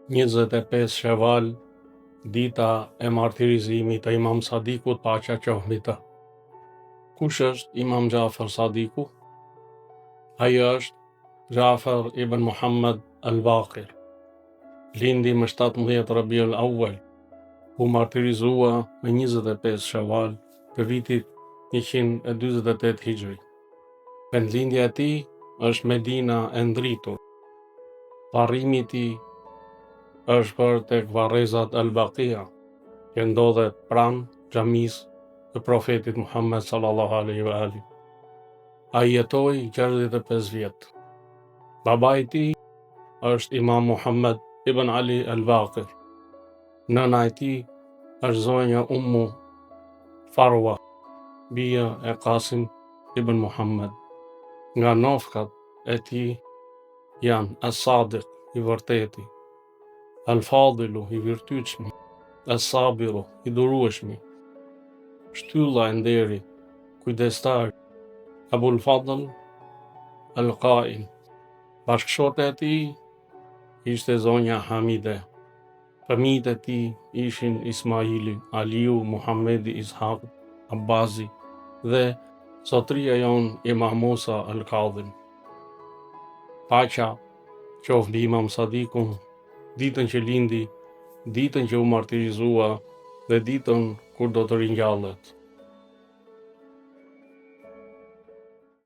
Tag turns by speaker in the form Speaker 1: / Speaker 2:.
Speaker 1: 25 Sheval, dita e martirizimit të Imam Sadikut, paqja qoftë mbi të. Kush është Imam Jafar Sadiku? Ai është Jafar ibn Muhammad al-Baqir, lindi më 17 Rabiul Awwal, u martirizua me 25 Sheval të vitit 148 Hijri. Vendlindja e tij është Medina e ndritur. Varrimi i tij është për tek varrezat al-Baqia, që ndodhet pranë xhamisë të profetit Muhammed sallallahu alaihi wa alihi. Ai jetoi 65 vjet. Babai i tij është Imam Muhammad ibn Ali al-Baqir. Nëna e tij është zonja Ummu Farwa, bija e Qasim ibn Muhammad. Nga nofkat e tij janë As-Sadiq, i vërteti, Al-Fadilu, i virtytshmi, As-Sabiru, i durueshmi, shtylla e nderit, kujdestar, Abul Fadl Al-Qaim. Bashkëshortja e tij ishte zonja Hamide. Fëmijët e tij ishin Ismaili, Aliu, Muhamedi, Ishaq, Abbazi dhe zotria jon Imam Musa Al-Kadhim. Paqja qoftë mbi Imam Sadikun, ditën që lindi, ditën që u martirizua dhe ditën kur do të ringjallet.